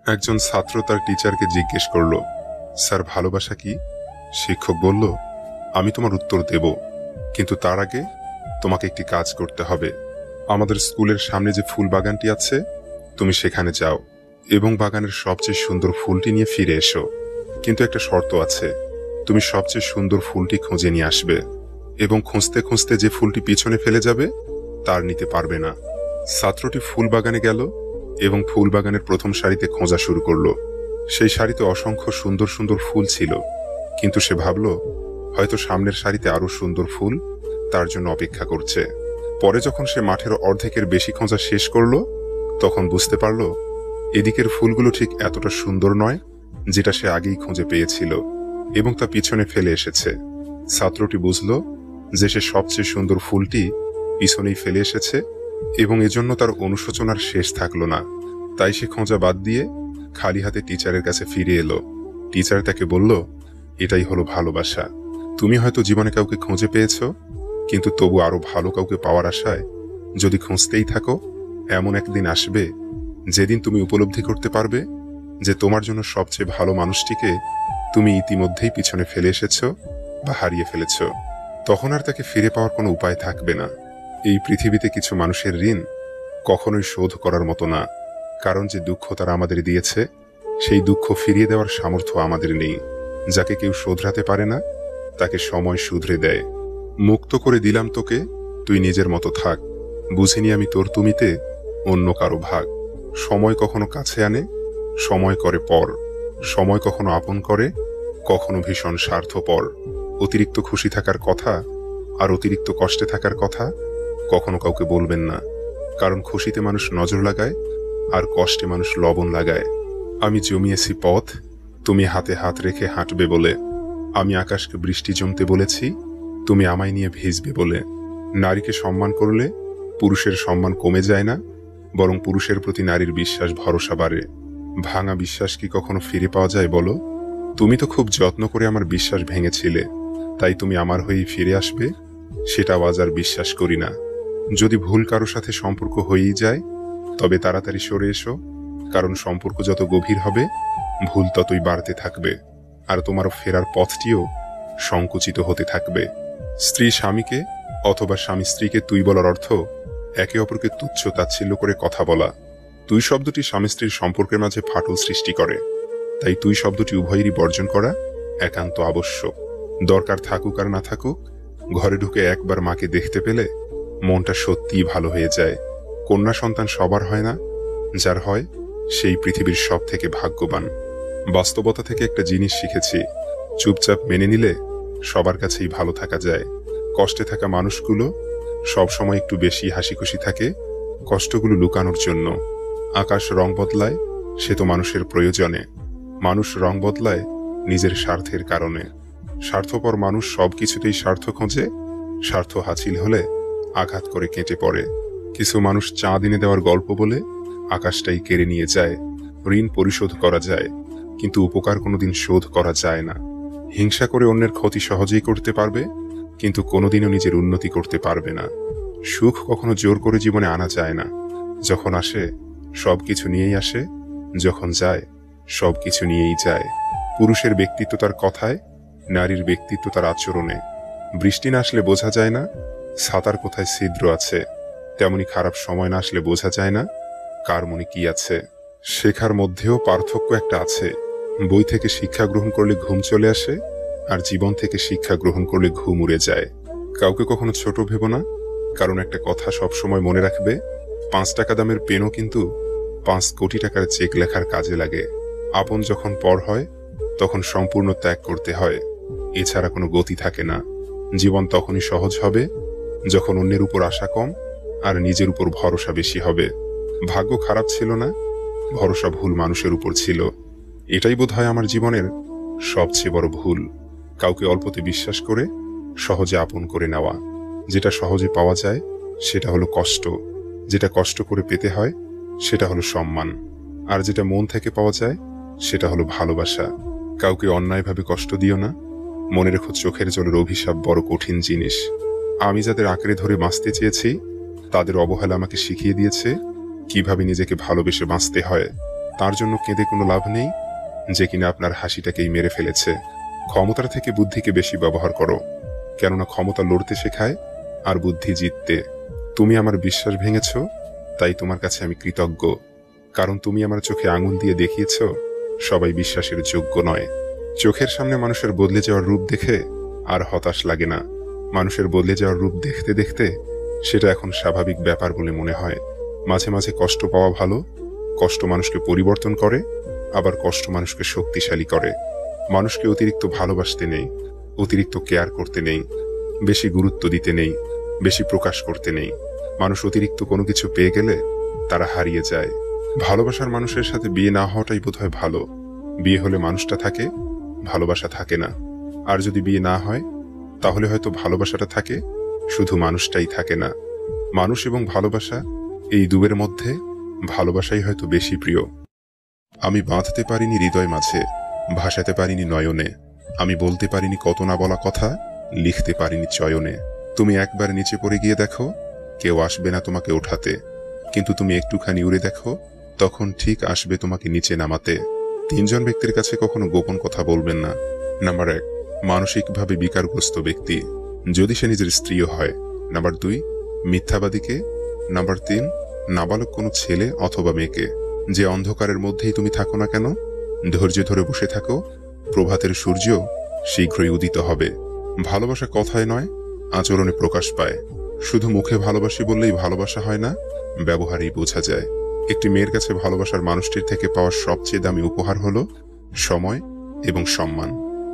একজন ছাত্র তার টিচারকে জিজ্ঞেস করল, স্যার ভালোবাসা কি? শিক্ষক বলল, আমি তোমার উত্তর দেব, কিন্তু তার আগে তোমাকে একটি কাজ করতে হবে। আমাদের স্কুলের সামনে যে ফুল বাগানটি আছে, তুমি সেখানে যাও এবং বাগানের সবচেয়ে সুন্দর ফুলটি নিয়ে ফিরে এসো। কিন্তু একটা শর্ত আছে, তুমি সবচেয়ে সুন্দর ফুলটি খুঁজে নিয়ে আসবে এবং খুঁজতে খুঁজতে যে ফুলটি পিছনে ফেলে যাবে তার নিতে পারবে না। ছাত্রটি ফুল বাগানে গেল এবং ফুল বাগানের প্রথম সারিতে খোঁজা শুরু করলো। সেই সারিতে অসংখ্য সুন্দর সুন্দর ফুল ছিল, কিন্তু সে ভাবল হয়তো সামনের সারিতে আরো সুন্দর ফুল তার জন্য অপেক্ষা করছে। পরে যখন সে মাঠের অর্ধেকের বেশি খোঁজা শেষ করলো, তখন বুঝতে পারল এদিকের ফুলগুলো ঠিক এতটা সুন্দর নয় যেটা সে আগেই খুঁজে পেয়েছিল এবং তা পিছনে ফেলে এসেছে। ছাত্রটি বুঝল যে সে সবচেয়ে সুন্দর ফুলটি পিছনেই ফেলে এসেছে এবং এজন্য তার অনুশোচনার শেষ থাকলো না। তাই সে খোঁজা বাদ দিয়ে খালি হাতে টিচারের কাছে ফিরে এলো। টিচার তাকে বলল, এটাই হলো ভালোবাসা। তুমি হয়তো জীবনে কাউকে খুঁজে পেয়েছো, কিন্তু তবু আরো ভালো কাউকে পাওয়ার আশায় যদি খুঁজতেই থাকো, এমন একদিন আসবে যেদিন তুমি উপলব্ধি করতে পারবে যে তোমার জন্য সবচেয়ে ভালো মানুষটিকে তুমি ইতিমধ্যেই পিছনে ফেলে এসেছো বা হারিয়ে ফেলেছো। তখন আর তাকে ফিরে পাওয়ার কোনো উপায় থাকবে না। এই পৃথিবীতে কিছু মানুষের ঋণ কখনোই শোধ করার মতো না, কারণ যে দুঃখ তারা আমাদের দিয়েছে সেই দুঃখ ফিরিয়ে দেওয়ার সামর্থ্য আমাদের নেই। যাকে কেউ শোধরাতে পারে না তাকে সময় শুধরে দেয়। মুক্ত করে দিলাম তোকে, তুই নিজের মতো থাক, বুঝিনি আমি তোর তুমিতে অন্য কারো ভাগ। সময় কখনো কাছে আনে, সময় করে পর। সময় কখনো আপন করে, কখনো ভীষণ স্বার্থপর। অতিরিক্ত খুশি থাকার কথা আর অতিরিক্ত কষ্টে থাকার কথা কখনো কাউকে বলবেন না, কারণ খুশিতে মানুষ নজর লাগায় আর কষ্টে মানুষ লবণ লাগায়। আমি জমিয়েছি পথ, তুমি হাতে হাত রেখে হাঁটবে বলে। আমি আকাশকে বৃষ্টি জমতে বলেছি, তুমি আমায় নিয়ে ভিজবে বলে। নারীকে সম্মান করলে পুরুষের সম্মান কমে যায় না, বরং পুরুষের প্রতি নারীর বিশ্বাস ভরসা বাড়ে। ভাঙা বিশ্বাস কি কখনো ফিরে পাওয়া যায় বলো? তুমি তো খুব যত্ন করে আমার বিশ্বাস ভেঙেছিলে, তাই তুমি আমার হয়েই ফিরে আসবে সেটাও আজ আর বিশ্বাস করি না। যদি ভুল কারো সাথে সম্পর্ক হয়েই যায়, তবে তাড়াতাড়ি সরে এসো, কারণ সম্পর্ক যত গভীর হবে ভুল ততই বাড়তে থাকবে, আর তোমার ফেরার পথটিও সংকুচিত হতে থাকবে। স্ত্রী স্বামীকে অথবা স্বামী স্ত্রীকে তুই বলার অর্থ একে অপরকে তুচ্ছ তাচ্ছিল্য করে কথা বলা। তুই শব্দটি স্বামী স্ত্রীর সম্পর্কের মাঝে ফাটল সৃষ্টি করে, তাই তুই শব্দটি উভয়েরই বর্জন করা একান্ত আবশ্যক। দরকার থাকুক আর না থাকুক, ঘরে ঢুকে একবার মাকে দেখতে পেলে মনটা সত্যিই ভালো হয়ে যায়। কন্যা সন্তান সবার হয় না, যার হয় সেই পৃথিবীর সব থেকে ভাগ্যবান। বাস্তবতা থেকে একটা জিনিস শিখেছি, চুপচাপ মেনে নিলে সবার কাছেই ভালো থাকা যায়। কষ্টে থাকা মানুষগুলো সব সময় একটু বেশি হাসি খুশি থাকে, কষ্টগুলো লুকানোর জন্য। আকাশ রং বদলায় সে তো মানুষের প্রয়োজনে, মানুষ রং বদলায় নিজের স্বার্থের কারণে। স্বার্থপর মানুষ সবকিছুতেই স্বার্থ খোঁজে, স্বার্থ হাসিল হলে আঘাত করে কেটে পড়ে। কিছু মানুষ চাঁদ এনে দেওয়ার গল্প বলে আকাশটাই কেড়ে নিয়ে যায়। ঋণ পরিশোধ করা যায়, কিন্তু উপকার কোনোদিন শোধ করা যায় না। হিংসা করে অন্যের ক্ষতি সহজেই করতে পারবে, কিন্তু কোনোদিনও নিজের উন্নতি করতে পারবে না। সুখ কখনো জোর করে জীবনে আনা যায় না, যখন আসে সবকিছু নিয়েই আসে, যখন যায় সবকিছু নিয়েই যায়। পুরুষের ব্যক্তিত্ব তার কথায়, নারীর ব্যক্তিত্ব তার আচরণে। বৃষ্টি না আসলে বোঝা যায় না ছাতার কোথায় ছিদ্র আছে, তেমনি খারাপ সময় না আসলে বোঝা যায় না কার মনে কি আছে। শেখার মধ্যেও পার্থক্য একটা আছে। বই থেকে শিক্ষা গ্রহণ করলে ঘুম চলে আসে, আর জীবন থেকে শিক্ষা গ্রহণ করলে ঘুম উড়ে যায়। কাউকে কখনো ছোট ভেবো না, কারণ একটা কথা সবসময় মনে রাখবে, 5 টাকা দামের পেনও কিন্তু 5 কোটি টাকার চেক লেখার কাজে লাগে। আপন যখন পর হয় তখন সম্পূর্ণ ত্যাগ করতে হয়, এছাড়া কোনো গতি থাকে না। জীবন তখনই সহজ হবে যখন অন্যের উপর আশা কম আর নিজের উপর ভরসা বেশি হবে। ভাগ্য খারাপ ছিল না, ভরসা ভুল মানুষের উপর ছিল। এটাই বোধহয় আমার জীবনের সবচেয়ে বড় ভুল, কাউকে অল্পতে বিশ্বাস করে সহজে আপন করে নেওয়া। যেটা সহজে পাওয়া যায় সেটা হলো কষ্ট, যেটা কষ্ট করে পেতে হয় সেটা হলো সম্মান, আর যেটা মন থেকে পাওয়া যায় সেটা হলো ভালোবাসা। কাউকে অন্যায়ভাবে কষ্ট দিও না, মনে রেখো চোখের জলের অভিশাপ বড় কঠিন জিনিস। আমি যাদের আঁকড়ে ধরে বাঁচতে চেয়েছি তাদের অবহেলা আমাকে শিখিয়ে দিয়েছে কিভাবে নিজেকে ভালোবেসে বাঁচতে হয়। তার জন্য কেঁদে কোনো লাভ নেই, যে কিনা আপনার হাসিটাকেই মেরে ফেলেছে। ক্ষমতার থেকে বুদ্ধিকে বেশি ব্যবহার করো, কেননা ক্ষমতা লড়তে শেখায় আর বুদ্ধি জিততে। তুমি আমার বিশ্বাস ভেঙেছ, তাই তোমার কাছে আমি কৃতজ্ঞ, কারণ তুমি আমার চোখে আঙুল দিয়ে দেখিয়েছ সবাই বিশ্বাসের যোগ্য নয়। চোখের সামনে মানুষের বদলে যাওয়ার রূপ দেখে আর হতাশ লাগে না। মানুষের বদলে যাওয়ার রূপ দেখতে দেখতে সেটা এখন স্বাভাবিক ব্যাপার বলে মনে হয়। মাঝে মাঝে কষ্ট পাওয়া ভালো। কষ্ট মানুষকে পরিবর্তন করে, আবার কষ্ট মানুষকে শক্তিশালী করে। মানুষকে অতিরিক্ত ভালোবাসতে নেই, অতিরিক্ত কেয়ার করতে নেই, বেশি গুরুত্ব দিতে নেই, বেশি প্রকাশ করতে নেই। মানুষ অতিরিক্ত কোনো কিছু পেয়ে গেলে তারা হারিয়ে যায়। ভালোবাসার মানুষের সাথে বিয়ে না হওয়াটাই বোধহয় ভালো। বিয়ে হলে মানুষটা থাকে, ভালোবাসা থাকে না। আর যদি বিয়ে না হয় তাহলে হয়তো ভালোবাসাটা থাকে, শুধু মানুষটাই থাকে না। মানুষ এবং ভালোবাসা, এই দুয়ের মধ্যে ভালোবাসাই হয়তো বেশি প্রিয়। আমি বাঁধতে পারিনি হৃদয় মাঝে, ভাসাতে পারিনি নয়নে। আমি বলতে পারিনি কত না বলা কথা, লিখতে পারিনি চয়নে। তুমি একবার নিচে পড়ে গিয়ে দেখো, কেউ আসবে না তোমাকে ওঠাতে, কিন্তু তুমি একটুখানি উড়ে দেখো, তখন ঠিক আসবে তোমাকে নিচে নামাতে। 3 জন ব্যক্তির কাছে কখনো গোপন কথা বলবেন না। নাম্বার 1, মানসিকভাবে বিকারগ্রস্ত ব্যক্তি, যদি সে নিজের স্ত্রীও হয়। নাম্বার 2, মিথ্যাবাদীকে। নাম্বার 3, নাবালক কোনো ছেলে অথবা মেয়েকে। যে অন্ধকারের মধ্যেই তুমি থাকো না কেন, ধৈর্য ধরে বসে থাকো, প্রভাতের সূর্য শীঘ্রই উদিত হবে। ভালোবাসা কথায় নয়, আচরণে প্রকাশ পায়। শুধু মুখে ভালোবাসি বললেই ভালোবাসা হয় না, ব্যবহারেই বোঝা যায়। একটি মেয়ের কাছে ভালোবাসার মানুষটির থেকে পাওয়ার সবচেয়ে দামি উপহার হলো সময় এবং সম্মান।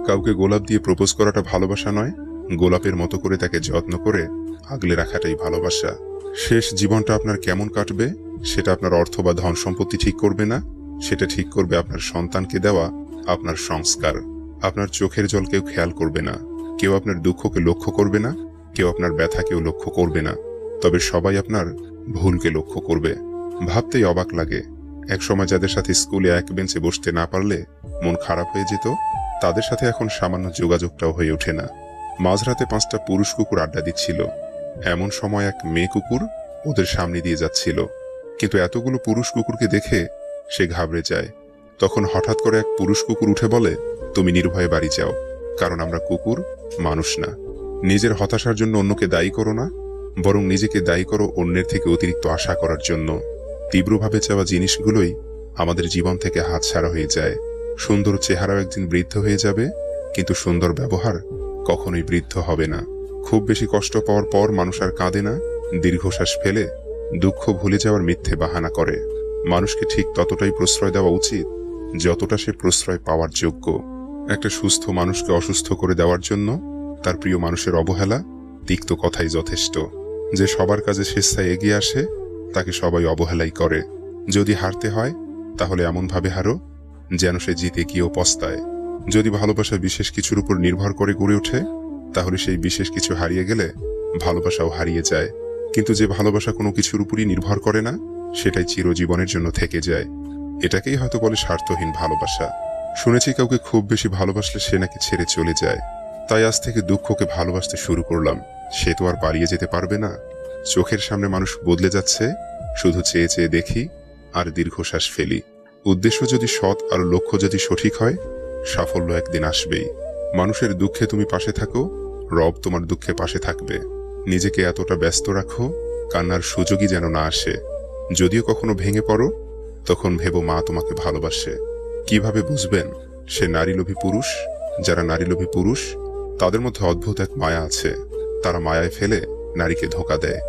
কাউকে গোলাপ দিয়ে প্রপোজ করাটা ভালোবাসা নয়, গোলাপের মতো করে তাকে যত্ন করে আগলে রাখাটাই ভালোবাসা। শেষ জীবনটা আপনার কেমন কাটবে সেটা আপনার অর্থ বা ধন সম্পত্তি ঠিক করবে না, সেটা ঠিক করবে আপনার সন্তানকে দেওয়া আপনার সংস্কার। আপনার চোখের জল কেউ খেয়াল করবে না, কেউ আপনার দুঃখকে লক্ষ্য করবে না, কেউ আপনার ব্যথাকেও লক্ষ্য করবে না, তবে সবাই আপনার ভুলকে লক্ষ্য করবে। ভাবতেই অবাক লাগে, একসময় যাদের সাথে স্কুলে এক বেঞ্চে বসতে না পারলে মন খারাপ হয়ে যেত, তাদের সাথে এখন সামান্য যোগাযোগটাও হয়ে ওঠে না। মাঝরাতে 5টা পুরুষ কুকুর আড্ডা দিচ্ছিল। এমন সময় এক মেয়ে কুকুর ওদের সামনে দিয়ে যাচ্ছিল, কিন্তু এতগুলো পুরুষ কুকুরকে দেখে সে ঘাবড়ে যায়। তখন হঠাৎ করে এক পুরুষ কুকুর উঠে বলে, তুমি নির্ভয়ে বাড়ি যাও, কারণ আমরা কুকুর, মানুষ না। নিজের হতাশার জন্য অন্যকে দায়ী করো না, বরং নিজেকে দায়ী করো অন্যের থেকে অতিরিক্ত আশা করার জন্য। তীব্রভাবে চাওয়া জিনিসগুলোই আমাদের জীবন থেকে হাতছাড়া হয়ে যায়। সুন্দর চেহারাও একদিন বৃদ্ধ হয়ে যাবে, কিন্তু সুন্দর ব্যবহার কখনোই বৃদ্ধ হবে না। খুব বেশি কষ্ট পাওয়ার পর মানুষ আর কাঁদে না, দীর্ঘশ্বাস ফেলে দুঃখ ভুলে যাওয়ার মিথ্যে বাহানা করে। মানুষকে ঠিক ততটাই প্রশ্রয় দেওয়া উচিত যতটা সে প্রশ্রয় পাওয়ার যোগ্য। একটা সুস্থ মানুষকে অসুস্থ করে দেওয়ার জন্য তার প্রিয় মানুষের অবহেলা, তিক্ত কথাই যথেষ্ট। যে সবার কাজে স্বেচ্ছায় এগিয়ে আসে তাকে সবাই অবহেলাই করে। যদি হারতে হয় তাহলে এমনভাবে হারো যেন সে জিতে গিয়েও পস্তায়। যদি ভালোবাসা বিশেষ কিছুর উপর নির্ভর করে গড়ে ওঠে, তাহলে সেই বিশেষ কিছু হারিয়ে গেলে ভালোবাসাও হারিয়ে যায়। কিন্তু যে ভালোবাসা কোনো কিছুর উপরই নির্ভর করে না, সেটাই চিরজীবনের জন্য থেকে যায়। এটাকেই হয়তো বলে স্বার্থহীন ভালোবাসা। শুনেছি কাউকে খুব বেশি ভালোবাসলে সে নাকি ছেড়ে চলে যায়। তাই আজ থেকে দুঃখকে ভালোবাসতে শুরু করলাম। সে তো আর পালিয়ে যেতে পারবে না। চোখের সামনে মানুষ বদলে যাচ্ছে, শুধু চেয়ে চেয়ে দেখি আর দীর্ঘশ্বাস ফেলি। উদ্দেশ্য যদি সৎ আর লক্ষ্য যদি সঠিক হয়, সাফল্য একদিন আসবেই। মানুষের দুঃখে তুমি পাশে থাকো, রব তোমার দুঃখে পাশে থাকবে। নিজেকে এতটা ব্যস্ত রাখো, কান্নার সুযোগই যেন না আসে। যদিও কখনো ভেঙে পড়ো, তখন ভেবো মা তোমাকে ভালোবাসে। কিভাবে বুঝবেন সে নারীলোভী পুরুষ? যারা নারীলোভী পুরুষ তাদের মধ্যে অদ্ভুত এক মায়া আছে। তারা মায়ায় ফেলে নারীকে ধোঁকা দেয়।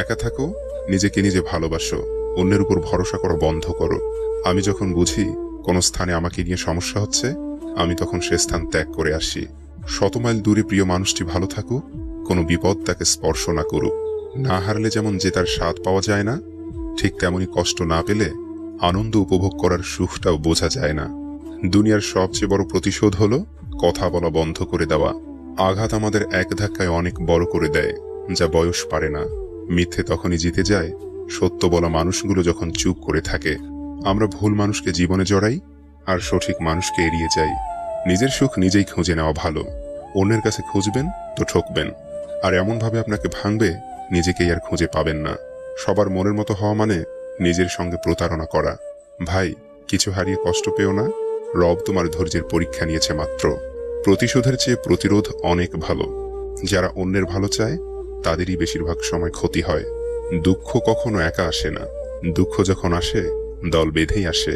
একা থাকো, নিজেকে নিজে ভালোবাসো, অন্যের উপর ভরসা করা বন্ধ করো। আমি যখন বুঝি কোনো স্থানে আমাকে নিয়ে সমস্যা হচ্ছে, আমি তখন সে স্থান ত্যাগ করে আসি। 100 মাইল দূরে প্রিয় মানুষটি ভালো থাকুক, কোনো বিপদ তাকে স্পর্শ না করুক। না হারলে যেমন জেতার স্বাদ পাওয়া যায় না, ঠিক তেমনি কষ্ট না পেলে আনন্দ উপভোগ করার সুখটাও বোঝা যায় না। দুনিয়ার সবচেয়ে বড় প্রতিশোধ হলো কথা বলা বন্ধ করে দেওয়া। আঘাত আমাদের এক ধাক্কায় অনেক বড় করে দেয়, যা বয়স পারে না। মিথ্যে তখনই জিতে যায় সত্য বলা মানুষগুলো যখন চুপ করে থাকে। আমরা ভুল মানুষকে জীবনে জড়াই আর সঠিক মানুষকে এড়িয়ে যাই। নিজের সুখ নিজেই খুঁজে নেওয়া ভালো। অন্যের কাছে খুঁজবেন তো ঠকবেন, আর এমনভাবে আপনাকে ভাঙবে নিজেকেই আর খুঁজে পাবেন না। সবার মনের মতো হওয়া মানে নিজের সঙ্গে প্রতারণা করা। ভাই, কিছু হারিয়ে কষ্ট পেও না, রব তোমার ধৈর্যের পরীক্ষা নিয়েছে মাত্র। প্রতিশোধের চেয়ে প্রতিরোধ অনেক ভালো। যারা অন্যের ভালো চায় তাদেরই বেশিরভাগ সময় ক্ষতি হয়। দুঃখ কখনো একা আসে না, দুঃখ যখন আসে দল বেঁধেই আসে।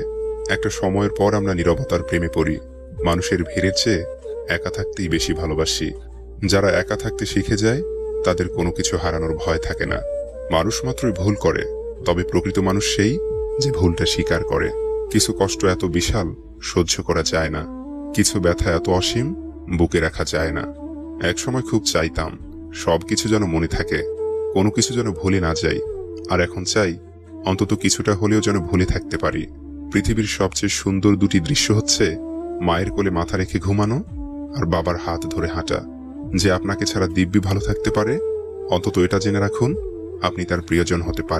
একটা সময়ের পর আমরা নীরবতার প্রেমে পড়ি, মানুষের ভিড়ের চেয়ে একা থাকতেই বেশি ভালোবাসি। যারা একা থাকতে শিখে যায় তাদের কোনো কিছু হারানোর ভয় থাকে না। মানুষ মাত্রই ভুল করে, তবে প্রকৃত মানুষ সেই যে ভুলটা স্বীকার করে। কিছু কষ্ট এত বিশাল সহ্য করা যায় না, কিছু ব্যথা এত অসীম বুকে রাখা যায় না। একসময় খুব চাইতাম সবকিছু যেন মনে থাকে, কোনো কিছু যেন ভুলে না যাই। আর এখন চাই অন্তত কিছুটা হলেও যেন ভুলে থাকতে পারি। পৃথিবীর সবচেয়ে সুন্দর দুটি দৃশ্য হচ্ছে মায়ের কোলে মাথা রেখে ঘুমানো আর বাবার হাত ধরে হাঁটা। যে আপনাকে ছাড়া দিব্যি ভালো থাকতে পারে, অন্তত এটা জেনে রাখুন আপনি তার প্রিয়জন হতে পারেন।